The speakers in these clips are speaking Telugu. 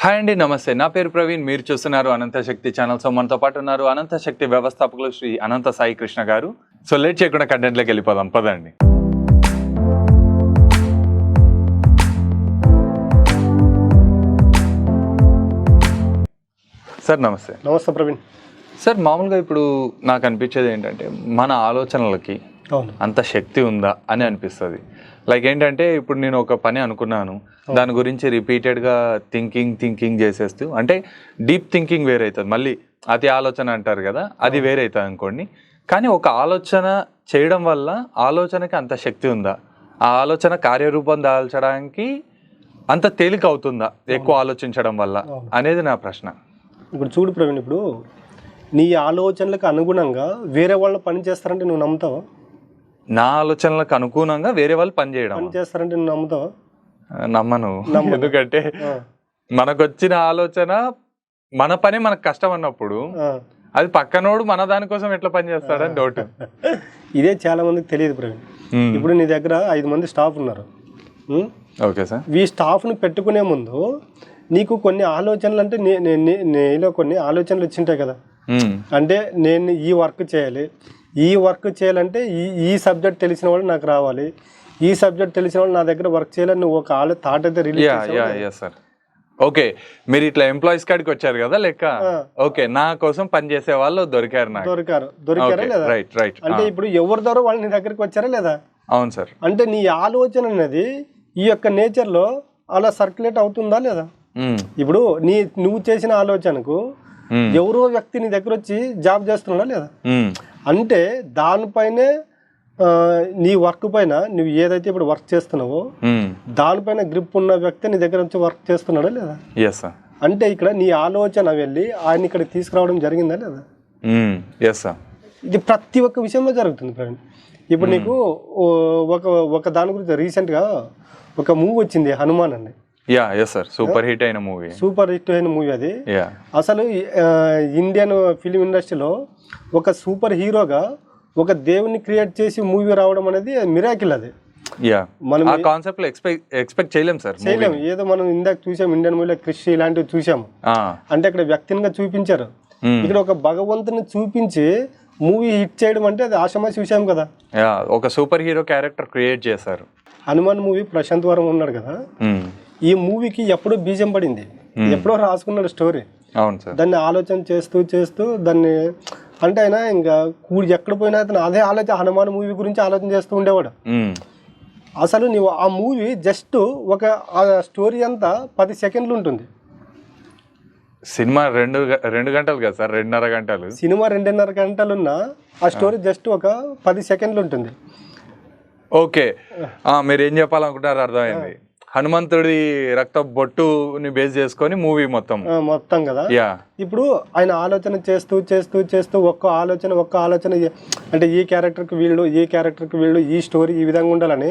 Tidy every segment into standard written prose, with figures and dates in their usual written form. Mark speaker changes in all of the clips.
Speaker 1: హాయ్ అండి, నమస్తే. నా పేరు ప్రవీణ్. మీరు చూస్తున్నారు అనంత శక్తి ఛానల్. సో మనతో పాటు ఉన్నారు అనంత శక్తి వ్యవస్థాపకులు శ్రీ అనంత సాయి కృష్ణ గారు. సో లేట్ చేయకుండా కంటెంట్లోకి వెళ్ళిపోదాం, పదండి. సార్ నమస్తే.
Speaker 2: నమస్తే ప్రవీణ్.
Speaker 1: సార్ మామూలుగా ఇప్పుడు నాకు అనిపించేది ఏంటంటే మన ఆలోచనలకి అంత శక్తి ఉందా అని అనిపిస్తుంది. లైక్ ఏంటంటే ఇప్పుడు నేను ఒక పని అనుకున్నాను, దాని గురించి రిపీటెడ్గా థింకింగ్ చేసేస్తూ, అంటే డీప్ థింకింగ్ వేరైతుంది, మళ్ళీ అతి ఆలోచన అంటారు కదా, అది వేరైతుంది అనుకోండి. కానీ ఒక ఆలోచన చేయడం వల్ల ఆలోచనకి అంత శక్తి ఉందా, ఆ ఆలోచన కార్యరూపం దాల్చడానికి అంత తేలిక అవుతుందా ఎక్కువ ఆలోచించడం వల్ల అనేది నా ప్రశ్న.
Speaker 2: ఇప్పుడు చూడు ప్రవీణ్, ఇప్పుడు నీ ఆలోచనలకు అనుగుణంగా వేరే వాళ్ళు పని చేస్తారంటే నువ్వు నమ్ముతావా?
Speaker 1: నా ఆలోచనలకు అనుగుణంగా వేరే వాళ్ళు పని
Speaker 2: చేస్తారంటే నువ్వు నమ్ముతావా?
Speaker 1: నమ్మను. ఎందుకంటే మనకు వచ్చిన ఆలోచన మన పని మనకు కష్టం అన్నప్పుడు అది పక్కనోడు మన దానికోసం ఎట్లా పని చేస్తాడని డౌట్.
Speaker 2: ఇదే చాలా మందికి తెలియదు ప్రవీణ్. ఇప్పుడు నీ దగ్గర 5 మంది స్టాఫ్ ఉన్నారు.
Speaker 1: Okay sir.
Speaker 2: ఈ స్టాఫ్ని పెట్టుకునే ముందు నీకు కొన్ని ఆలోచనలు, అంటే నీలో కొన్ని ఆలోచనలు వచ్చింటాయి కదా. అంటే నేను ఈ వర్క్ చేయాలంటే ఈ సబ్జెక్ట్ తెలిసిన వాళ్ళు నాకు రావాలి, ఈ సబ్జెక్ట్ తెలిసిన వాళ్ళు నా దగ్గర వర్క్ చేయాలని నువ్వు ఒక థాట్ అయితే రిలీజ్.
Speaker 1: సార్ ఓకే, మీరు ఇట్లా ఎంప్లాయీస్ కాడికి వచ్చారు కదా లెక్క. ఓకే, నా కోసం పనిచేసే వాళ్ళు దొరికారు
Speaker 2: లేదా?
Speaker 1: రైట్.
Speaker 2: అంటే ఇప్పుడు ఎవరి ద్వారా వాళ్ళు నీ దగ్గరికి వచ్చారా లేదా?
Speaker 1: అవును సార్.
Speaker 2: అంటే నీ ఆలోచన అనేది ఈ యొక్క నేచర్లో అలా సర్క్యులేట్ అవుతుందా లేదా? ఇప్పుడు నువ్వు చేసిన ఆలోచనకు ఎవరో వ్యక్తి నీ దగ్గర వచ్చి జాబ్ చేస్తున్నాడా లేదా? అంటే దానిపైనే నీ వర్క్ పైన నువ్వు ఏదైతే ఇప్పుడు వర్క్ చేస్తున్నావో దానిపైన గ్రిప్ ఉన్న వ్యక్తి నీ దగ్గర వచ్చి వర్క్ చేస్తున్నాడా లేదా? అంటే ఇక్కడ నీ ఆలోచన వెళ్ళి ఆయన ఇక్కడికి తీసుకురావడం జరిగిందా లేదా? ఇది ప్రతి ఒక్క విషయంలో జరుగుతుంది ప్రవీణ్. ఇప్పుడు నీకు ఒక దాని గురించి రీసెంట్గా ఒక మూవీ వచ్చింది, హనుమాన్ అండి.
Speaker 1: సూపర్ హిట్ అయిన మూవీ అది. అసలు ఇండియన్ ఫిలిం ఇండస్ట్రీలో ఒక సూపర్ హీరోగా ఒక దేవుని క్రియేట్ చేసి మూవీ రావడం అనేది మిరాకిల్. అది మనం ఎక్స్పెక్ట్ చేయలేం సార్.
Speaker 2: ఏదో మనం ఇందాక చూసాం ఇండియన్ మూవీలో క్రిష్ ఇలాంటివి చూసాము. అంటే అక్కడ వ్యక్తినిగా చూపించారు, ఇక్కడ ఒక భగవంతుని చూపించి మూవీ హిట్ చేయడం అంటే అది ఆషామాషి విషయం కదా.
Speaker 1: ఒక సూపర్ హీరో క్యారెక్టర్ క్రియేట్ చేశారు.
Speaker 2: హనుమాన్ మూవీ ప్రశాంత్ వరం ఉన్నాడు కదా, ఈ మూవీకి ఎప్పుడో బీజం పడింది, ఎప్పుడో రాసుకున్నాడు స్టోరీ.
Speaker 1: అవును సార్.
Speaker 2: దాన్ని ఆలోచన చేస్తూ దాన్ని, అంటే ఆయన ఇంకా ఎక్కడ పోయినా అతను అదే ఆలోచన, హనుమాన్ మూవీ గురించి ఆలోచన చేస్తూ ఉండేవాడు. అసలు నువ్వు ఆ మూవీ జస్ట్ ఆ స్టోరీ అంతా 10 సెకండ్లు ఉంటుంది.
Speaker 1: సినిమా 2 గంటలు కదా సార్, 2.5 గంటలు
Speaker 2: సినిమా. 2.5 గంటలున్నా ఆ స్టోరీ జస్ట్ ఒక 10 సెకండ్లు ఉంటుంది.
Speaker 1: ఓకే, మీరు ఏం చెప్పాలనుకుంటారు అర్థమైంది. హనుమంతుడి రక్త బొట్టుని బేస్ చేసుకొని మూవీ మొత్తం
Speaker 2: కదా. ఇప్పుడు ఆయన ఆలోచన చేస్తూ ఒక్క ఆలోచన అంటే ఈ క్యారెక్టర్కి వీళ్ళు ఈ స్టోరీ ఈ విధంగా ఉండాలని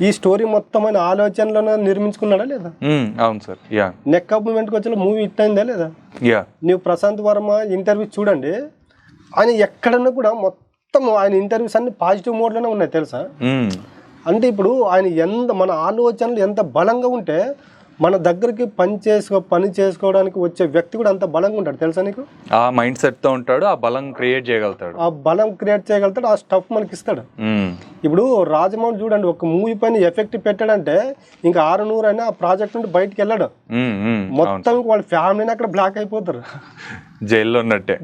Speaker 2: ఈ స్టోరీ మొత్తం ఆయన ఆలోచనలో నిర్మించుకున్నాడా లేదా?
Speaker 1: అవును సార్.
Speaker 2: నెక్ అప్ మూమెంట్కి వచ్చే మూవీ హిట్ అయిందా లేదా? నువ్వు ప్రశాంత్ వర్మ ఇంటర్వ్యూ చూడండి, ఆయన ఎక్కడన్నా కూడా మొత్తం ఆయన ఇంటర్వ్యూస్ అన్ని పాజిటివ్ మోడ్లోనే ఉన్నాయి తెలుసా. అంటే ఇప్పుడు ఆయన మన ఆలోచనలు ఎంత బలంగా ఉంటే మన దగ్గరికి పని చేసుకోవడానికి వచ్చే వ్యక్తి కూడా అంత బలంగా ఉంటాడు తెలుసా నీకు.
Speaker 1: ఆ మైండ్ సెట్ తో ఉంటాడు, ఆ బలం క్రియేట్ చేయగలుగుతాడు,
Speaker 2: ఆ స్టఫ్ మనకి ఇస్తాడు. ఇప్పుడు రాజమౌళి చూడండి, ఒక మూవీ పైన ఎఫెక్ట్ పెట్టాడంటే ఇంకా 600 అయినా ఆ ప్రాజెక్ట్ నుండి బయటకు వెళ్ళాడు. మొత్తం వాళ్ళ ఫ్యామిలీని అక్కడ బ్లాక్ అయిపోతారు,
Speaker 1: జైల్లో ఉన్నట్టే.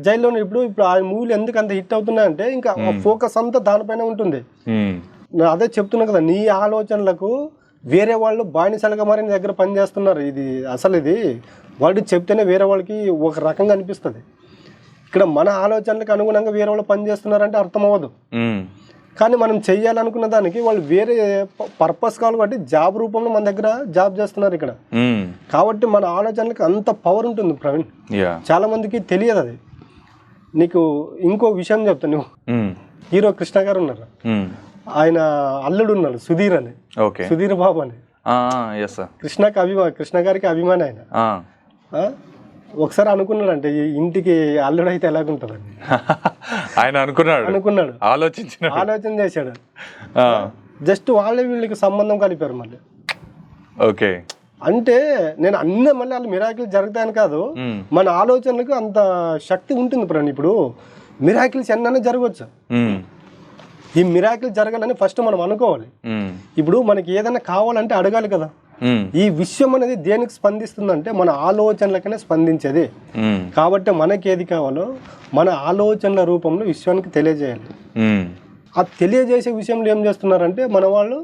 Speaker 2: ఇప్పుడు ఆ మూవీలు ఎందుకు అంత హిట్ అవుతున్నాయంటే ఇంకా ఫోకస్ అంతా దానిపైన ఉంటుంది. అదే చెప్తున్నా కదా, నీ ఆలోచనలకు వేరే వాళ్ళు బానిసలుగా మరి నీ దగ్గర పనిచేస్తున్నారు. ఇది వాళ్ళు చెప్తేనే వేరే వాళ్ళకి ఒక రకంగా అనిపిస్తుంది. ఇక్కడ మన ఆలోచనలకు అనుగుణంగా వేరే వాళ్ళు పనిచేస్తున్నారంటే అర్థం అవ్వదు. కానీ మనం చెయ్యాలనుకున్న దానికి వాళ్ళు వేరే పర్పస్ కావాలి కాబట్టి జాబ్ రూపంలో మన దగ్గర జాబ్ చేస్తున్నారు ఇక్కడ. కాబట్టి మన ఆలోచనలకు అంత పవర్ ఉంటుంది ప్రవీణ్. చాలా మందికి తెలియదు అది. నీకు ఇంకో విషయం చెప్తాను. నువ్వు హీరో కృష్ణ గారు ఉన్నారు, ఆయన అల్లుడు ఉన్నాడు సుధీర్ అని, సుధీర్ బాబు అని. కృష్ణ గారికి అభిమాని ఆయన. ఒకసారి అనుకున్నాడంటే ఇంటికి అల్లుడు అయితే ఎలాగుంటుందండి
Speaker 1: ఆయన అనుకున్నాడు
Speaker 2: ఆలోచన చేశాడు. జస్ట్ వీళ్ళకి సంబంధం కలిపారు మళ్ళీ.
Speaker 1: ఓకే,
Speaker 2: అంటే నేను అన్ని మళ్ళీ వాళ్ళు మిరాకిల్స్ జరుగుతాయని కాదు, మన ఆలోచనలకు అంత శక్తి ఉంటుంది ప్రణ్. ఇప్పుడు మిరాకిల్స్ ఎన్నైనా జరగవచ్చు. ఈ మిరాకిల్ జరగాలని ఫస్ట్ మనం అనుకోవాలి. ఇప్పుడు మనకి ఏదైనా కావాలంటే అడగాలి కదా. ఈ విషయం అనేది దేనికి స్పందిస్తుందంటే మన ఆలోచనలకనే స్పందించేది. కాబట్టి మనకి ఏది కావాలో మన ఆలోచనల రూపంలో విశ్వానికి తెలియజేయాలి. ఆ తెలియజేసే విషయంలో ఏం చేస్తున్నారంటే మన వాళ్ళు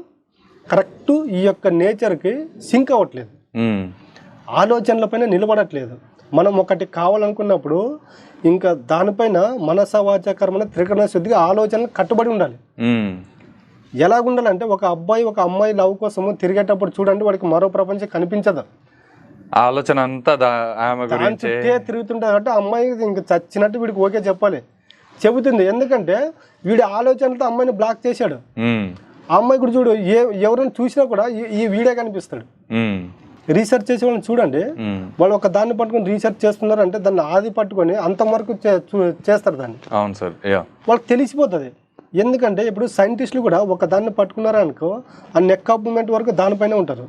Speaker 2: కరెక్ట్ ఈ యొక్క నేచర్కి సింక్ అవ్వట్లేదు, ఆలోచనలపైన నిలబడట్లేదు. మనం ఒకటి కావాలనుకున్నప్పుడు ఇంకా దానిపైన మనస వాచ కర్మణ త్రికరణ శుద్ధిగా ఆలోచనలు కట్టుబడి ఉండాలి. ఎలాగుండాలంటే ఒక అబ్బాయి ఒక అమ్మాయి లవ్ కోసము తిరిగేటప్పుడు చూడండి, వాడికి మరో ప్రపంచం కనిపించదు.
Speaker 1: ఆలోచన అంతా
Speaker 2: దాని చుట్టే తిరుగుతుంటుంది కాబట్టి అమ్మాయి ఇంక చచ్చినట్టు వీడికి ఓకే చెప్పాలి, చెబుతుంది. ఎందుకంటే వీడి ఆలోచనలతో అమ్మాయిని బ్లాక్ చేశాడు. ఆ అమ్మాయి కూడా చూడు, ఎవరైనా చూసినా కూడా ఈ వీడే కనిపిస్తాడు. రీసెర్చ్ చేసే వాళ్ళని చూడండి, వాళ్ళు ఒక దాన్ని పట్టుకొని రీసెర్చ్ చేస్తున్నారు అంటే దాన్ని ఆది పట్టుకొని అంతవరకు చేస్తారు దాన్ని. అవును సార్, వాళ్ళకి తెలిసిపోతుంది. ఎందుకంటే ఇప్పుడు సైంటిస్టులు కూడా ఒక దాన్ని పట్టుకున్నారు అనుకో, ఆ నెక్ ఆఫ్ మూమెంట్ వరకు దానిపైనే ఉంటారు.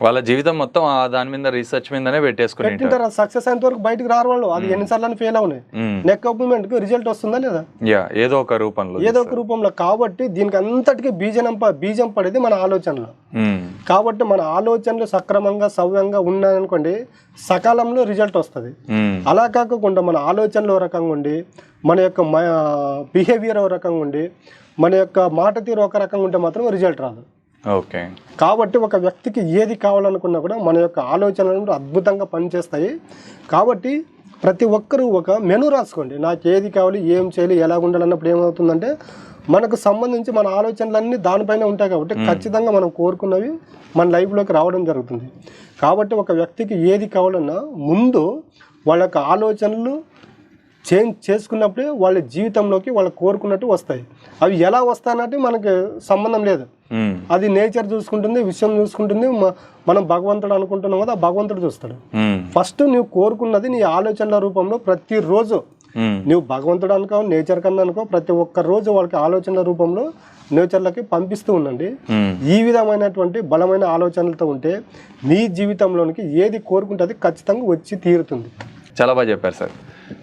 Speaker 1: వాళ్ళ జీవితం మొత్తం దాని మీద రీసెర్చ్ మీదనే పెట్టేసుకుంటారు.
Speaker 2: సక్సెస్ అయినంత వరకు బయటకు రారు వాళ్ళు. అది ఎన్నిసార్లు ఫెయిల్ అవునాయి, నెక్ ఆఫ్ మూమెంట్ కి రిజల్ట్ వస్తుందా లేదా?
Speaker 1: ఏదో ఒక
Speaker 2: రూపంలో. కాబట్టి దీనికి అంతటికీ బీజం పడేది మన ఆలోచనలో. కాబట్టి మన ఆలోచనలు సక్రమంగా సవ్యంగా ఉన్నాయనుకోండి, సకాలంలో రిజల్ట్ వస్తుంది. అలా కాకుండా మన ఆలోచనలు ఒక రకంగా ఉండి, మన యొక్క బిహేవియర్ ఒక రకంగా ఉండి, మన యొక్క మాట తీరు ఒక రకంగా ఉంటే మాత్రం రిజల్ట్ రాదు.
Speaker 1: ఓకే.
Speaker 2: కాబట్టి ఒక వ్యక్తికి ఏది కావాలనుకున్నా కూడా మన యొక్క ఆలోచనలు అద్భుతంగా పనిచేస్తాయి. కాబట్టి ప్రతి ఒక్కరూ ఒక మెనూ రాసుకోండి, నాకు ఏది కావాలి, ఏం చేయాలి, ఎలా ఉండాలన్నప్పుడు ఏమవుతుందంటే మనకు సంబంధించి మన ఆలోచనలన్నీ దానిపైన ఉంటాయి. కాబట్టి ఖచ్చితంగా మనం కోరుకున్నవి మన లైఫ్లోకి రావడం జరుగుతుంది. కాబట్టి ఒక వ్యక్తికి ఏది కావాలన్నా ముందు వాళ్ళ యొక్క ఆలోచనలు చేంజ్ చేసుకున్నప్పుడే వాళ్ళ జీవితంలోకి వాళ్ళు కోరుకున్నట్టు వస్తాయి. అవి ఎలా వస్తాయన్నట్టు మనకి సంబంధం లేదు. అది నేచర్ చూసుకుంటుంది, విషయం చూసుకుంటుంది. మనం భగవంతుడు అనుకుంటున్నాం కదా, భగవంతుడు చూస్తాడు. ఫస్ట్ నువ్వు కోరుకున్నది నీ ఆలోచనల రూపంలో ప్రతిరోజు నువ్వు భగవంతుడు అనుకో, నేచర్ కన్నా అనుకో, ప్రతి ఒక్క రోజు వాళ్ళకి ఆలోచనల రూపంలో నేచర్లకి పంపిస్తూ ఉండండి. ఈ విధమైనటువంటి బలమైన ఆలోచనలతో ఉంటే మీ జీవితంలోనికి ఏది కోరుకుంటే అది ఖచ్చితంగా వచ్చి తీరుతుంది.
Speaker 1: చాలా బాగా చెప్పారు సార్.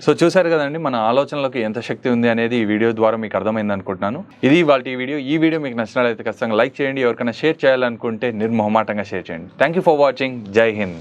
Speaker 1: సో చూసారు కదండి, మన ఆలోచనలకు ఎంత శక్తి ఉంది అనేది ఈ వీడియో ద్వారా మీకు అర్థమైంది అనుకుంటున్నాను. ఇది ఇవాళ ఈ వీడియో మీకు నచ్చినట్లయితే ఖచ్చితంగా లైక్ చేయండి. ఎవరికైనా షేర్ చేయాలనుకుంటే నిర్మోహమాటంగా షేర్ చేయండి. Thank you for watching. జై హింద్.